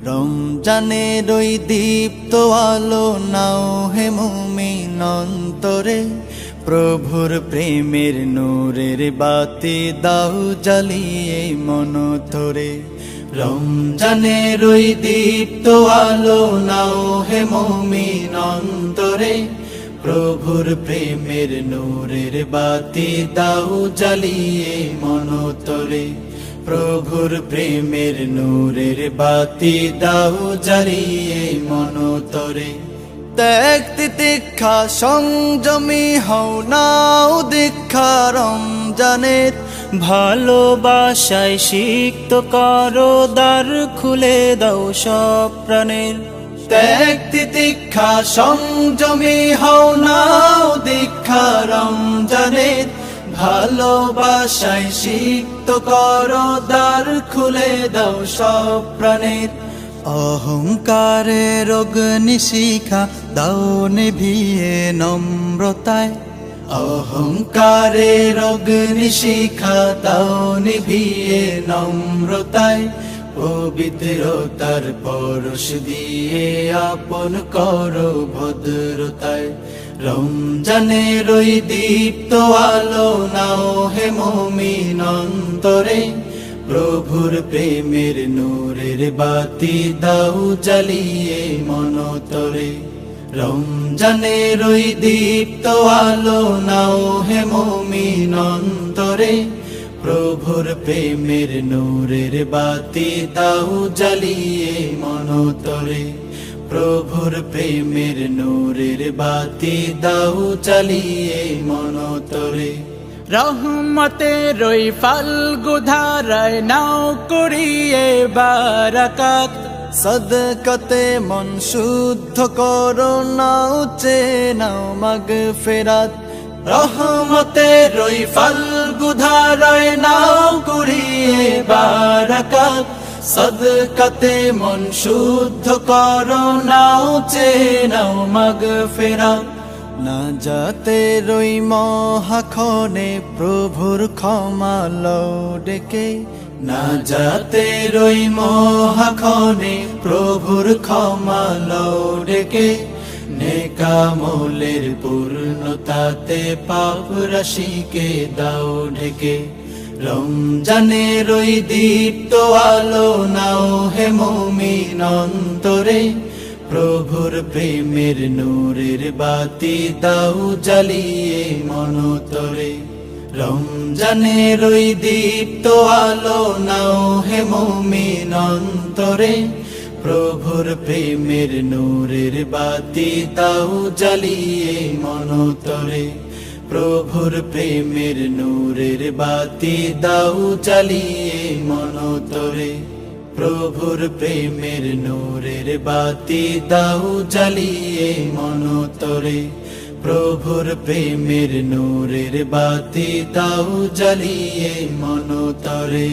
রমজানের ওই দীপ্ত আলো নাও হে মুমিন অন্তরে, প্রভুর প্রেমের নূরের বাতি দাও জ্বালিয়ে মন ধরে। রমজানের ওই দীপ্ত আলো নাও হে মুমিন অন্তরে, প্রভুর প্রেমের নূরের বাতি দাও জ্বালিয়ে মন ধরে। প্রভুর প্রেমের নূরের বাতি দাও জ্বালিয়ে মন ধরে। ত্যাগ তিতিক্ষা সংযমী হও নাও দীক্ষা রমজানের, ভালোবাসায় সিক্ত করো দ্বার খুলে দাও সব প্রাণের। ত্যাগ তিতিক্ষা সংযমী হও নাও দীক্ষা রমজানের, ভালোবাসায় সিক্ত করো দ্বার খুলে দাও সব প্রাণের। অহংকারের অগ্নিশিখা দাও নিভিয়ে নম্রতায়, অহংকারের অগ্নিশিখা দাও নিভিয়ে নম্রতায়। পবিত্রতার পরশ দিয়ে আপন করো ভদ্রতায়। রমজানের ওই দীপ্ত আলো নাও হে মুমিন অন্তরে, প্রভুর প্রেমের নূরের বাতি দাও জ্বালিয়ে মন ধরে। রমজানের ওই দীপ্ত আলো নাও হে মুমিন অন্তরে, প্রভুর প্রেমের নূরের বাতি দাও জ্বালিয়ে মন ধরে। প্রভুর প্রেমের নূরের বাতি দাও জ্বালিয়ে মন ধরে। রহমতের ওই ফাল্গু ধারায় নাও করিয়ে বারাকাত, সদকাতে মন শুদ্ধ করো নাও চেনাও মাগফিরাত। রহমতের ওই ফাল্গু ধারায় নাও করিয়ে বারাকাত, সদকাতে মন শুদ্ধ করো নাও চেনাও মাগফিরাত। না যাতে রই মহাক্ষণে প্রভুর ক্ষমা লও ডেকে, না যাতে রই মহাক্ষণে প্রভুর ক্ষমা লও ডেকে। নেকামলের পূর্ণতাতে পাপ রাশিকে দাও ঢেকে। রমজানের ওই দীপ্ত আলো নাও হে মুমিন অন্তরে, প্রভুর প্রেমের নূরের বাতি দাও জ্বালিয়ে মন ধরে। রমজানের ওই দীপ্ত আলো নাও হে মুমিন অন্তরে, প্রভুর প্রেমের নূরের বাতি দাও জ্বালিয়ে মন ধরে। প্রভুর প্রেমের নূরের বাতি দাও জ্বালিয়ে মন ধরে। প্রভুর প্রেমের নূরের বাতি দাও জ্বালিয়ে মন ধরে। প্রভুর প্রেমের নূরের বাতি দাও জ্বালিয়ে মন ধরে।